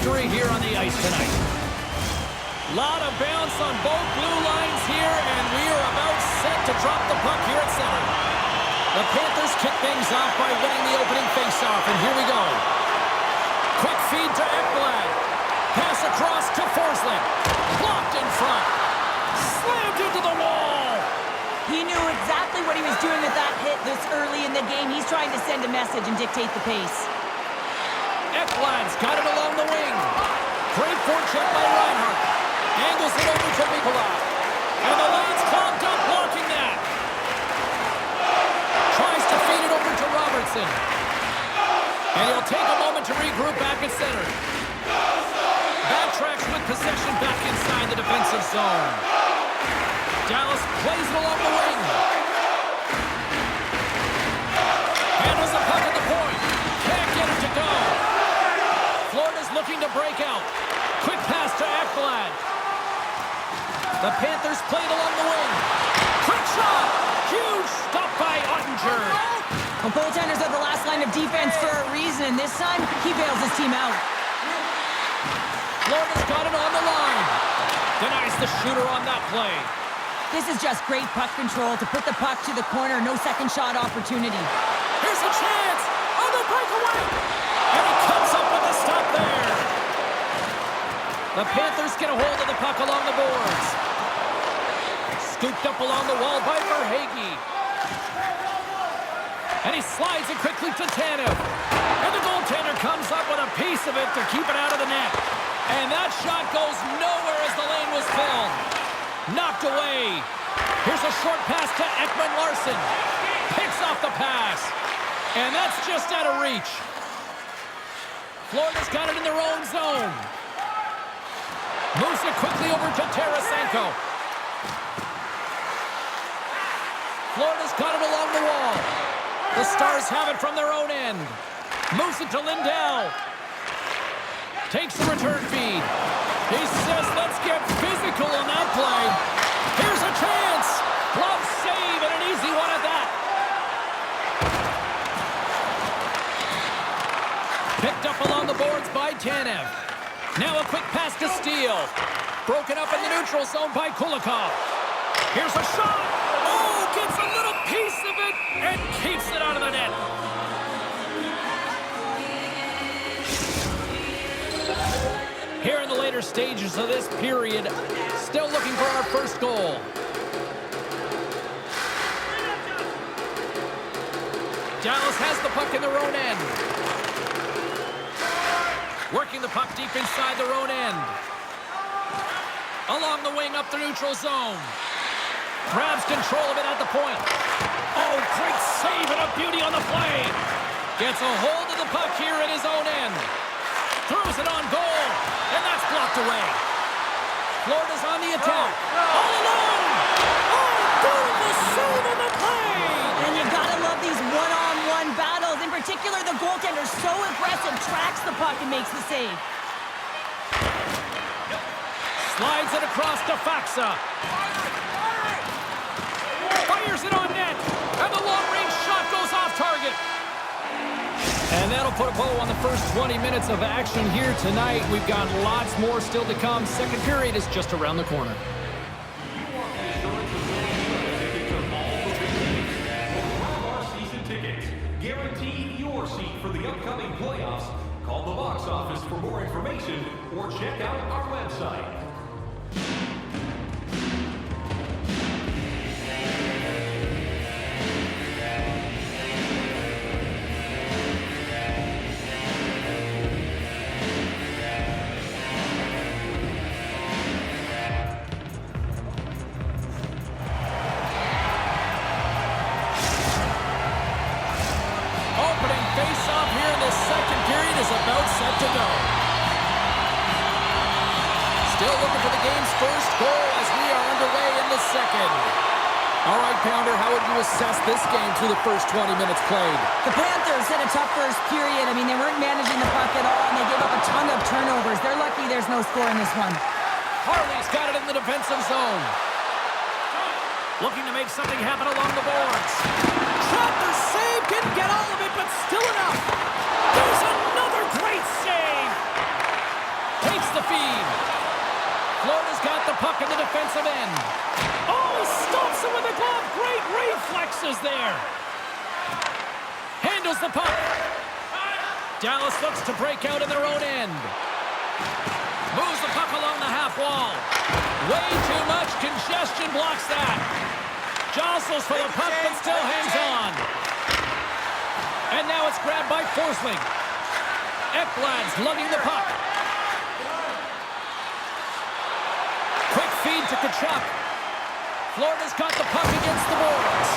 victory here on the ice tonight. Lot of bounce on both blue lines here, and we are about set to drop the puck here at center. The Panthers kick things off by winning the opening faceoff, and here we go. Quick feed to Ekblad. Pass across to Forsling. Blocked in front. Slammed into the wall. He knew exactly what he was doing with that hit this early in the game. He's trying to send a message and dictate the pace. Ekblad's got it along the wing. Great forecheck by Reinhart. Angles it over to Nikolai. And the lane's clogged up, blocking that. Tries to feed it over to Robertson. And he'll take a moment to regroup back at center. Backtracks with possession back inside the defensive zone. Dallas plays it along the wing. Handles the puck at the point. Can't get it to go. Florida's looking to break out. Quick pass to Ekblad. The Panthers played along the wing. Quick shot. Huge stop by Ottinger. Well, goaltenders are the last line of defense for a reason. This time, he bails his team out. Florida's got it on the line. Denies the shooter on that play. This is just great puck control to put the puck to the corner. No second shot opportunity. Here's a chance on the breakaway. And he comes up with a stop there. The Panthers get a hold of the puck along the boards. Scooped up along the wall by Verhaeghe. And he slides it quickly to Tanev. And the goaltender comes up with a piece of it to keep it out of the net. And that shot goes nowhere as the lane was filled. Knocked away. Here's a short pass to Ekman-Larsson. Picks off the pass. And that's just out of reach. Florida's got it in their own zone. Moves it quickly over to Tarasenko. Florida's got it along the wall. The Stars have it from their own end. Moves it to Lindell. Takes the return feed. He says, let's get physical on that play. Here's a chance. Glove save and an easy one at that. Picked up along the boards by Tanev. Now a quick pass to Steele. Broken up in the neutral zone by Kulikov. Here's a shot. Oh, gets a little piece of it and keeps it out of the net. Here in the later stages of this period, still looking for our first goal. Dallas has the puck in their own end. Working the puck deep inside their own end. Along the wing up the neutral zone. Grabs control of it at the point. Oh, great save and a beauty on the play. Gets a hold of the puck here in his own end. Throws it on goal. And that's blocked away. Florida's on the attack. All alone. Oh, beautiful save on the play. And you gotta love these one-on-one battles. In particular, the goaltender so aggressive, tracks the puck and makes the save. Slides it across to Faksa. Fires it on net. And the long-range shot goes off target. And that'll put a bow on the first 20 minutes of action here tonight. We've got lots more still to come. Second period is just around the corner. Season tickets. Guarantee your seat for the upcoming playoffs. Call the box office for more information or check out our website. Face-off here in the second period is about set to go. Still looking for the game's first goal as we are underway in the second. All right, Pounder, how would you assess this game through the first 20 minutes played? The Panthers had a tough first period. I mean, they weren't managing the puck at all, and they gave up a ton of turnovers. They're lucky there's no score in this one. Harley's got it in the defensive zone. Looking to make something happen along the boards. Shot for save, didn't get all of it, but still enough. There's another great save. puck in the defensive end. Oh, he stops it with a glove. Great reflexes there. Handles the puck. Dallas looks to break out in their own end. Moves the puck along the half wall. Way too much congestion blocks that. Jostles for the puck, but still hangs on. And now it's grabbed by Forsling. Ekblad's lugging the puck. Quick feed to Tkachuk. Florida's got the puck against the boards.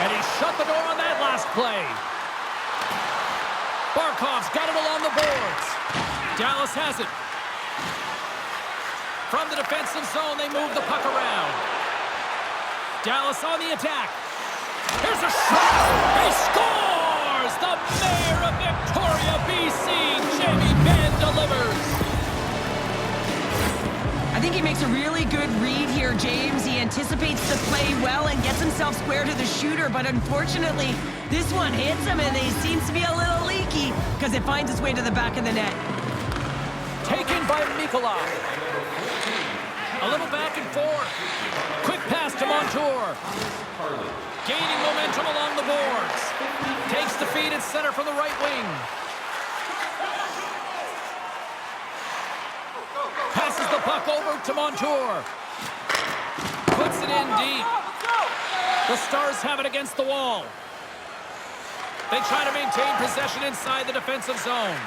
And he shut the door on that last play. Barkov's got it along the boards. Dallas has it. From the defensive zone, they move the puck around. Dallas on the attack. Here's a shot. He scores! The mayor of Victoria, BC, Jamie Benn delivers. I think he makes a really good read here, James. He anticipates the play well and gets himself square to the shooter, but unfortunately, this one hits him and he seems to be a little leaky because it finds its way to the back of the net. Taken by Mikula. A little back and forth. Quick pass to Montour. Gaining momentum along the boards. Takes the feed at center from the right wing. Passes the puck over to Montour. Puts it in deep. The Stars have it against the wall. They try to maintain possession inside the defensive zone.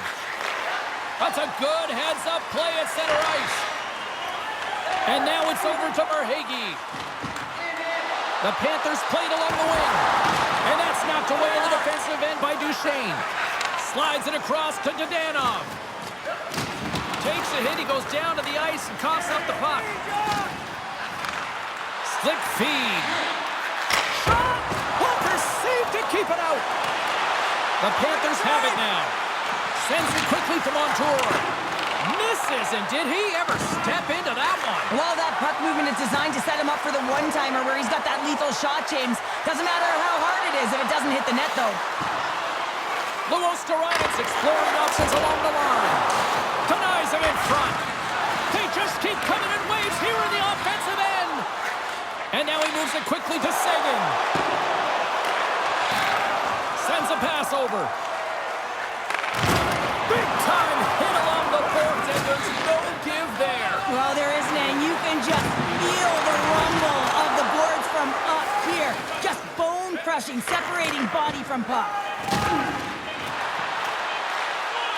That's a good heads-up play at center ice. And now it's over to Verhaeghe. The Panthers played along the wing. And that's knocked away in the defensive end by Duchesne. Slides it across to Dadonov. Takes a hit, he goes down to the ice and coughs up the puck. Slick feed. Shot! Walker saved to keep it out. The Panthers have it now. Sends it quickly to Montour. Misses, and did he ever step into that one? Well, that puck movement is designed to set him up for the one-timer where he's got that lethal shot, James. Doesn't matter how hard it is if it doesn't hit the net, though. Luostaraitis exploring options along the line. Denies him in front. They just keep coming in waves here in the offensive end. And now he moves it quickly to Sagan. Sends a pass over. Big time hit along the boards, and there's no give there. Well, there isn't, and you can just feel the rumble of the boards from up here. Just bone-crushing, separating body from puck.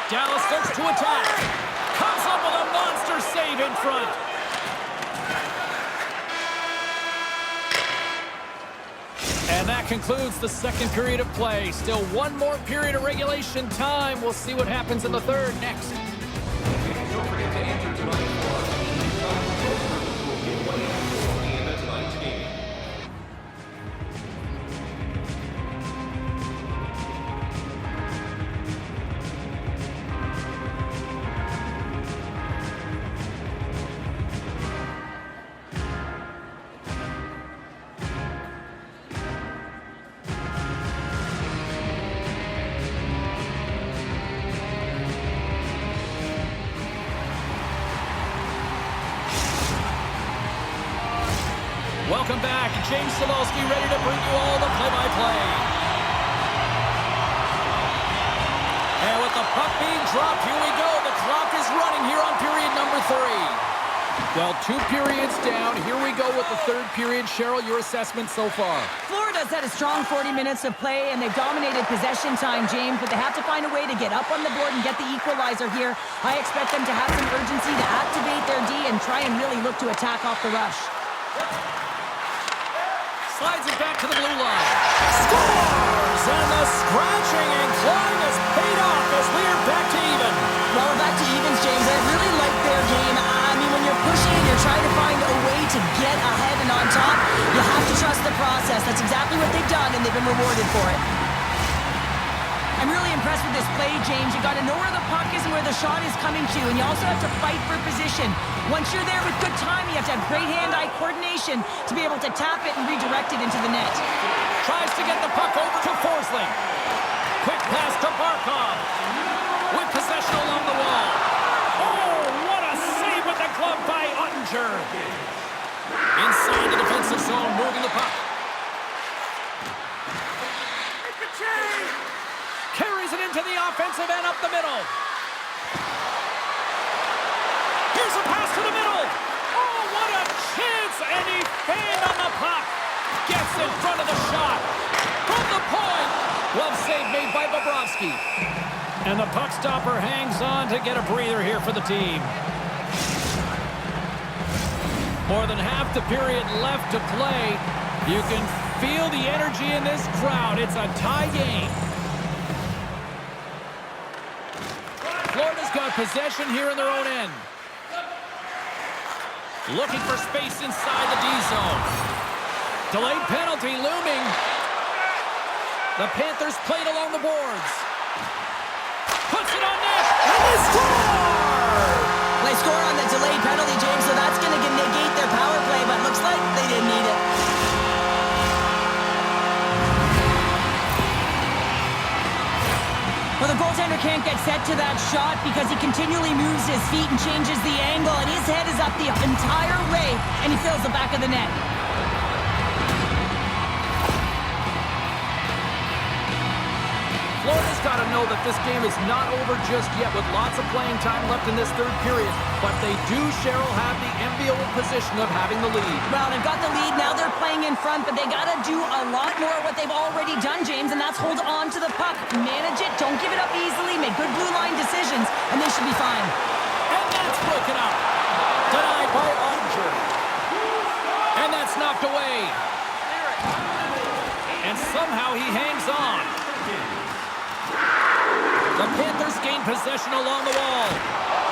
Dallas looks to attack. Comes up with a monster save in front. And that concludes the second period of play. Still one more period of regulation time. We'll see what happens in the third next. Don't forget to enter tonight for our team will give away in the tonight's game. Welcome back. James Cybulski ready to bring you all the play-by-play. And with the puck being dropped, here we go. The clock is running here on period number 3. Well, 2 periods down. Here we go with the third period. Cheryl, your assessment so far? Florida's had a strong 40 minutes of play, and they've dominated possession time, James, but they have to find a way to get up on the board and get the equalizer here. I expect them to have some urgency to activate their D and try and really look to attack off the rush. Slides it back to the blue line. Scores! And the scratching and clawing has paid off as we are back to even. Well, we're back to evens, James. I really like their game. I mean, when you're pushing and you're trying to find a way to get ahead and on top, you have to trust the process. That's exactly what they've done, and they've been rewarded for it. I'm really impressed with this play, James. You got to know where the puck is and where the shot is coming to, and you also have to fight for position. Once you're there with good time, you have to have great hand-eye coordination to be able to tap it and redirect it into the net. Tries to get the puck over to Forsling. Quick pass to Barkov. With possession along the wall. Oh, what a save with the glove by Ottinger. puck. Gets in front of the shot. From the point. Glove save made by Bobrovsky. And the puck stopper hangs on to get a breather here for the team. More than half the period left to play. You can feel the energy in this crowd. It's a tie game. Florida's got possession here in their own end. Looking for space inside the D zone. Delayed penalty looming. The Panthers played along the boards. Puts it on net, and they score! They score on the delayed penalty, James, so that's going to negate their power play, but looks like they didn't need it. Well, the goaltender can't get set to that shot because he continually moves his feet and changes the angle, and his head is up the entire way, and he fills the back of the net. Florida's got to know that this game is not over just yet with lots of playing time left in this third period. But they do, Cheryl, have the enviable position of having the lead. Well, they've got the lead. Now they're playing in front, but they got to do a lot more of what they've already done, James, and that's hold on to the puck. Manage it. Don't give it up easily. Make good blue line decisions, and they should be fine. And that's broken up. Denied by Ottinger. And that's knocked away. And somehow he hangs on. The Panthers gain possession along the wall.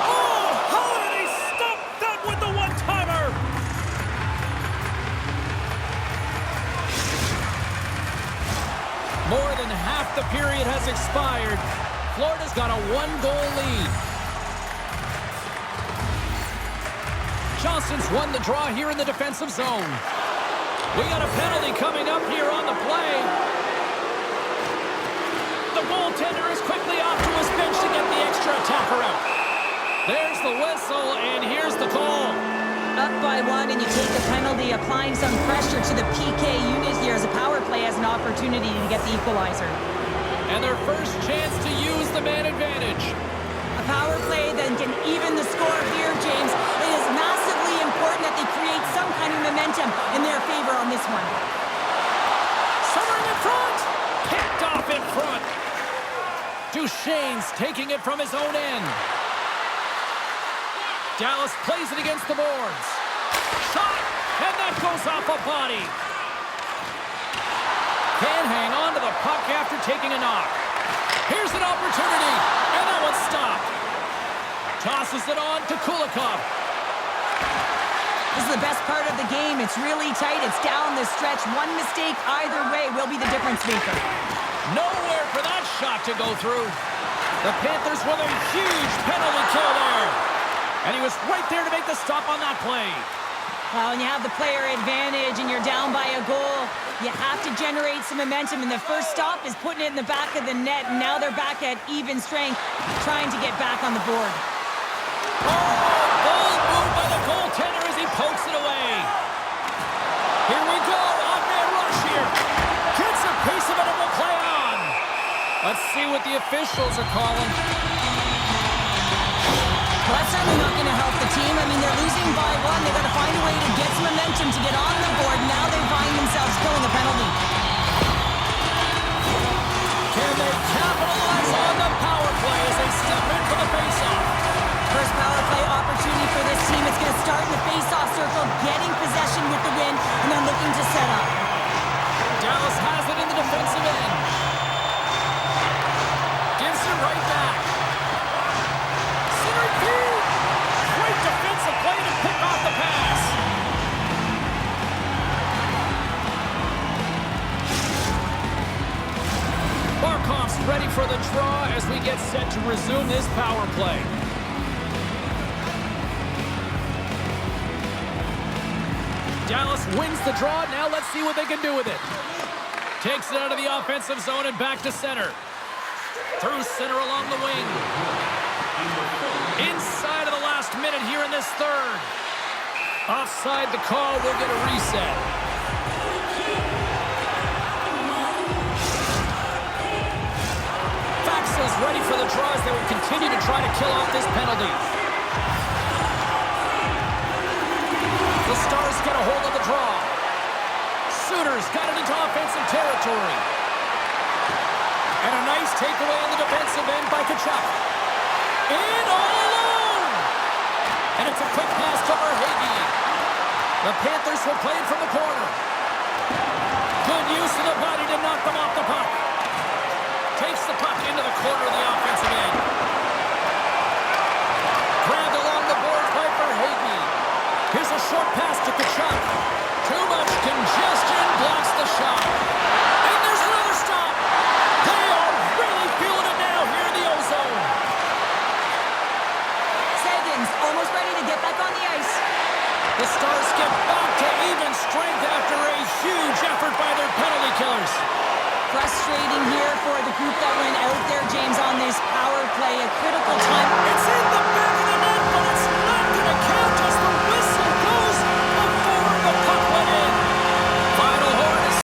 Oh, how did he stop that with the one-timer? More than half the period has expired. Florida's got a one-goal lead. Johnson's won the draw here in the defensive zone. We got a penalty coming up here on the play. The goaltender is quickly off to his bench to get the extra attacker out. There's the whistle, and here's the call. Up by one, and you take the penalty, applying some pressure to the PK unit here as a power play has an opportunity to get the equalizer. And their first chance to use the man advantage. A power play that can even the score here, James. It is massively important that they create some kind of momentum in their favor on this one. Summering in front. Picked off in front. Duchesne's taking it from his own end. Dallas plays it against the boards. Shot, and that goes off a body. Can't hang on to the puck after taking a knock. Here's an opportunity, and that one's stopped. Tosses it on to Kulikov. This is the best part of the game. It's really tight. It's down the stretch. One mistake either way will be the difference maker. Nowhere for that shot to go through. The Panthers with a huge penalty kill there. And he was right there to make the stop on that play. Well, when you have the player advantage and you're down by a goal, you have to generate some momentum. And the first stop is putting it in the back of the net. And now they're back at even strength, trying to get back on the board. Oh, bold move by the goaltender as he pokes it away. Here we go, on-man rush here. Gets a piece of it and will play on. Let's see what the officials are calling. Well, that's certainly not going to help the team. I mean, they're losing by one. They've got to find a way to get some momentum to get on the board. Now they find themselves killing a penalty. Can they capitalize on the power play as they step in for the faceoff? First power play opportunity for this team. It's going to start in the face-off circle, getting possession with the win, and then looking to set up. Dallas has it in the defensive end. Gives it right back. Center field. Great defensive play to pick off the pass. Barkov's ready for the draw as we get set to resume this power play. Dallas wins the draw. Now let's see what they can do with it. Takes it out of the offensive zone and back to center. Through center along the wing. Inside of the last minute here in this third. Offside the call. We'll get a reset. Faxa's ready for the draw as they will continue to try to kill off this penalty. The Stars get a hold of the draw. Sooners got it into offensive territory. And a nice takeaway in the defensive end by Kachuk. In all alone! And it's a quick pass to Verhaeghe. The Panthers will play it from the corner. Good use of the body to knock them off the puck. Takes the puck into the corner of the offensive end. Grabbed along the boards by Verhaeghe. Here's a short pass to Kachuk. Too much congestion, blocks the shot. And there's another stop. They are really feeling it now here in the O-Zone. Seguin's almost ready to get back on the ice. The Stars get back to